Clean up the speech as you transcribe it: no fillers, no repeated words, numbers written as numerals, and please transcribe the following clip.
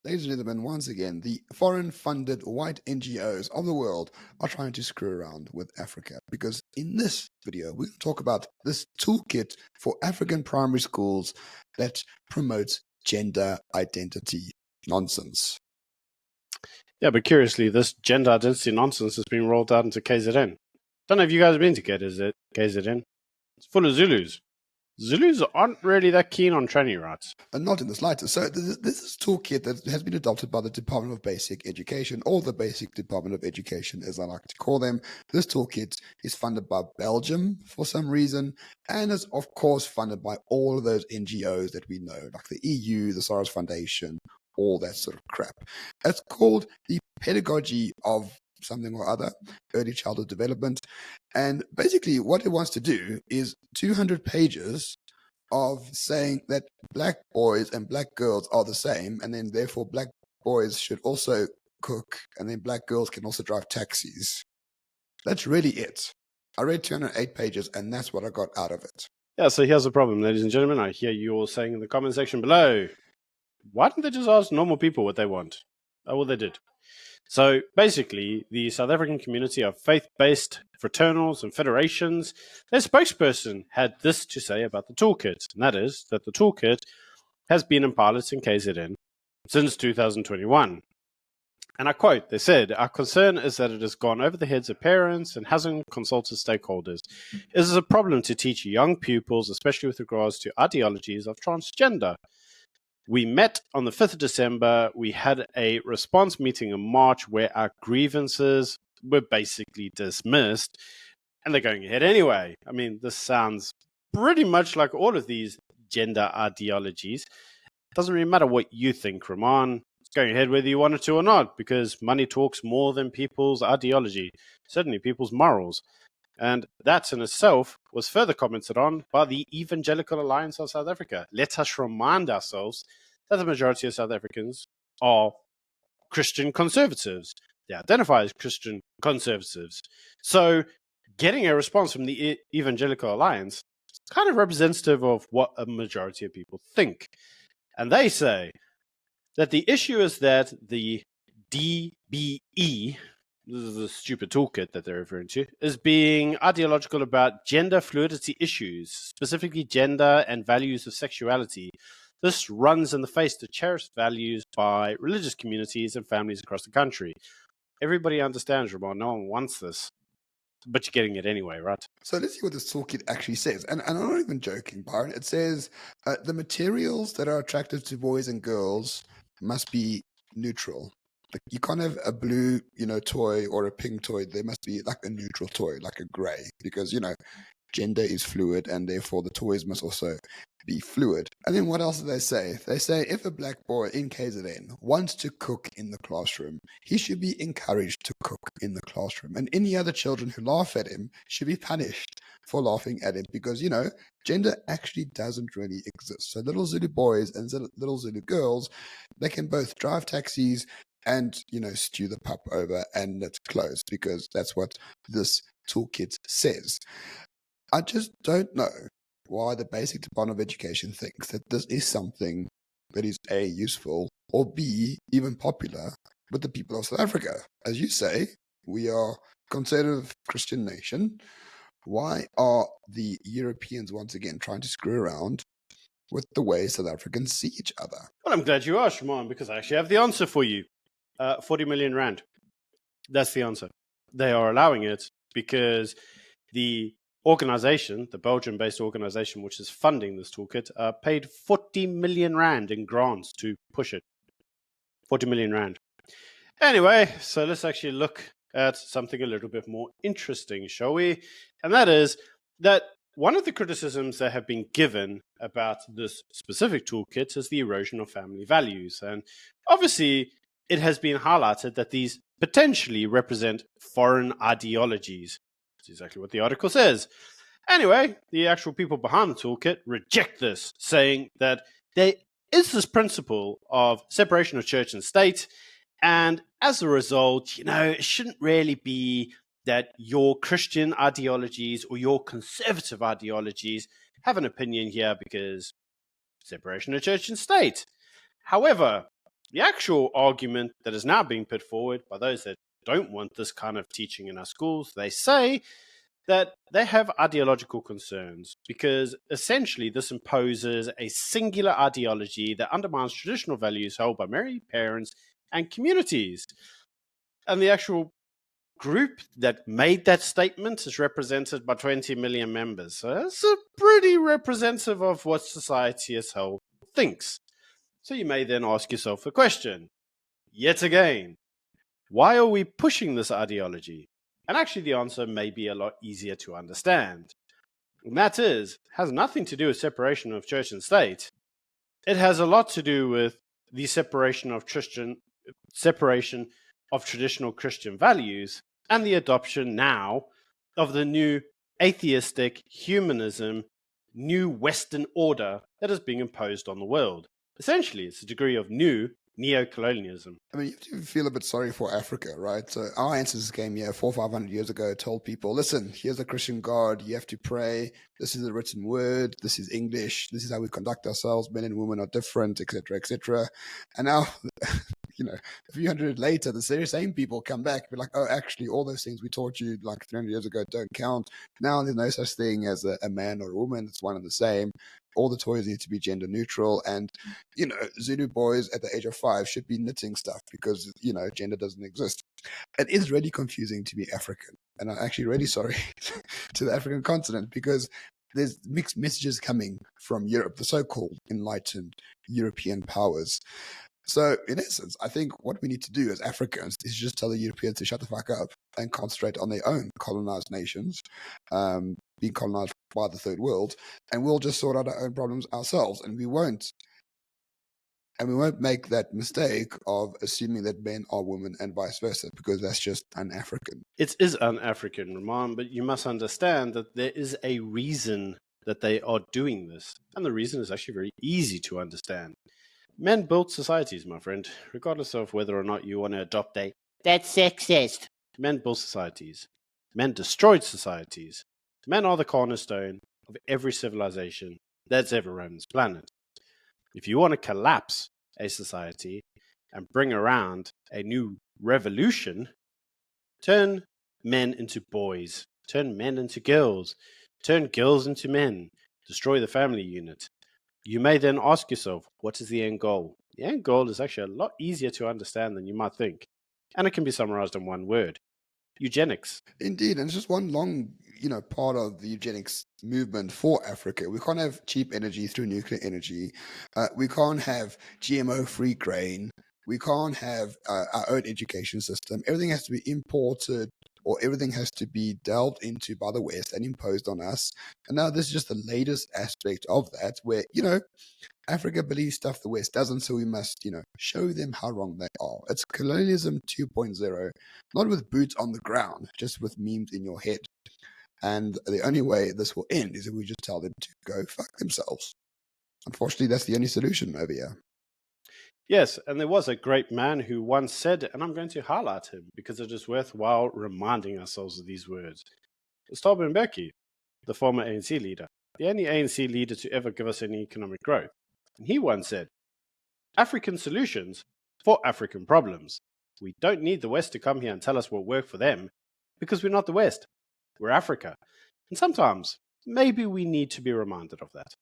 Ladies and gentlemen, once again, the foreign-funded white NGOs of the world are trying to screw around with Africa. Because in this video, we'll talk about this toolkit for African primary schools that promotes gender identity nonsense. Yeah, but curiously, this gender identity nonsense has been rolled out into KZN. Don't know if you guys have been to KZN. It's full of Zulus. Zulus aren't really that keen on tranny rights. And not in the slightest. So this is a toolkit that has been adopted by the Department of Basic Education, or the Basic Department of Education, as I like to call them. This toolkit is funded by Belgium for some reason, and is of course funded by all of those NGOs that we know, like the EU, the Soros Foundation, all that sort of crap. It's called the Pedagogy of something or other, early childhood development. And basically what it wants to do is 200 pages of saying that black boys and black girls are the same, and then therefore black boys should also cook, and then black girls can also drive taxis. That's really it. I read 208 pages, and that's what I got out of it. Yeah, so here's the problem, ladies and gentlemen. I hear you all saying in the comment section below, why didn't they just ask normal people what they want? Oh, well, they did. So basically, the South African community of faith-based fraternals and federations, their spokesperson had this to say about the toolkit, and that is that the toolkit has been in pilots in KZN since 2021. And I quote, they said, "Our concern is that it has gone over the heads of parents and hasn't consulted stakeholders. It is a problem to teach young pupils, especially with regards to ideologies of transgender. We met on the 5th of December. We had a response meeting in March where our grievances were basically dismissed, and they're going ahead anyway." I mean, this sounds pretty much like all of these gender ideologies. It doesn't really matter what you think, Ramon. It's going ahead whether you want it to or not, because money talks more than people's ideology, certainly people's morals. And that in itself was further commented on by the Evangelical Alliance of South Africa. Let us remind ourselves that the majority of South Africans are Christian conservatives. They identify as Christian conservatives. So getting a response from the Evangelical Alliance is kind of representative of what a majority of people think. And they say that the issue is that the DBE, this is a stupid toolkit that they're referring to, is being ideological about gender fluidity issues, specifically gender and values of sexuality. This runs in the face of cherished values by religious communities and families across the country. Everybody understands, Ramon. No one wants this, but you're getting it anyway, right? So let's see what this toolkit actually says. And I'm not even joking, Byron. It says the materials that are attractive to boys and girls must be neutral. Like, you can't have a blue, toy or a pink toy. There must be like a neutral toy, like a gray, because, gender is fluid, and therefore the toys must also be fluid. And then what else do they say? They say if a black boy in KZN wants to cook in the classroom, he should be encouraged to cook in the classroom. And any other children who laugh at him should be punished for laughing at him, because, gender actually doesn't really exist. So little Zulu boys and little Zulu girls, they can both drive taxis and, stew the pup over and knit clothes, because that's what this toolkit says. I just don't know why the Basic Department of Education thinks that this is something that is A, useful, or B, even popular with the people of South Africa. As you say, we are a conservative Christian nation. Why are the Europeans once again trying to screw around with the way South Africans see each other? Well, I'm glad you asked, Shimon, because I actually have the answer for you. 40 million rand. That's the answer. They are allowing it because the organization, the Belgian-based organization which is funding this toolkit, paid 40 million rand in grants to push it. 40 million rand. Anyway, so let's actually look at something a little bit more interesting, shall we? And that is that one of the criticisms that have been given about this specific toolkit is the erosion of family values. And obviously, it has been highlighted that these potentially represent foreign ideologies. That's exactly what the article says. Anyway, the actual people behind the toolkit reject this, saying that there is this principle of separation of church and state, and as a result, it shouldn't really be that your Christian ideologies or your conservative ideologies have an opinion here because separation of church and state. However, The actual argument that is now being put forward by those that don't want this kind of teaching in our schools, they say that they have ideological concerns because essentially this imposes a singular ideology that undermines traditional values held by many parents and communities. And the actual group that made that statement is represented by 20 million members. So that's a pretty representative of what society as a whole thinks. So you may then ask yourself a question, yet again, why are we pushing this ideology? And actually the answer may be a lot easier to understand. And that has nothing to do with separation of church and state. It has a lot to do with the separation of traditional Christian values and the adoption now of the new atheistic humanism, new Western order that is being imposed on the world. Essentially, it's a degree of new neo-colonialism. I mean, you have to feel a bit sorry for Africa, right? So our ancestors came here 400-500 years ago, told people, listen, here's a Christian God, you have to pray, this is the written word, this is English, this is how we conduct ourselves, men and women are different, etc., etc. And now, a few hundred later, the same people come back, be like, oh, actually, all those things we taught you like 300 years ago don't count. Now there's no such thing as a man or a woman, it's one and the same. All the toys need to be gender neutral. And, Zulu boys at the age of 5 should be knitting stuff because, gender doesn't exist. It is really confusing to be African. And I'm actually really sorry to the African continent because there's mixed messages coming from Europe, the so-called enlightened European powers. So, in essence, I think what we need to do as Africans is just tell the Europeans to shut the fuck up and concentrate on their own colonized nations, being colonized by the third world, and we'll just sort out our own problems ourselves. And we won't make that mistake of assuming that men are women and vice versa, because that's just un-African. It is un-African, Ramon, but you must understand that there is a reason that they are doing this. And the reason is actually very easy to understand. Men built societies, my friend, regardless of whether or not you want to adopt a "that's sexist." Men built societies. Men destroyed societies. Men are the cornerstone of every civilization that's ever run this planet. If you want to collapse a society and bring around a new revolution, turn men into boys, turn men into girls, turn girls into men, destroy the family unit. You may then ask yourself, what is the end goal? The end goal is actually a lot easier to understand than you might think. And it can be summarized in one word: eugenics. Indeed, and it's just one long, part of the eugenics movement for Africa. We can't have cheap energy through nuclear energy. We can't have GMO-free grain. We can't have our own education system. Everything has to be imported, or everything has to be delved into by the West and imposed on us. And now this is just the latest aspect of that, where, Africa believes stuff the West doesn't, so we must, show them how wrong they are. It's colonialism 2.0, not with boots on the ground, just with memes in your head. And the only way this will end is if we just tell them to go fuck themselves. Unfortunately, that's the only solution over here. Yes, and there was a great man who once said, and I'm going to highlight him because it is worthwhile reminding ourselves of these words. It's Thabo Mbeki, the former ANC leader, the only ANC leader to ever give us any economic growth. And he once said, African solutions for African problems. We don't need the West to come here and tell us what worked for them, because we're not the West. We're Africa. And sometimes, maybe we need to be reminded of that.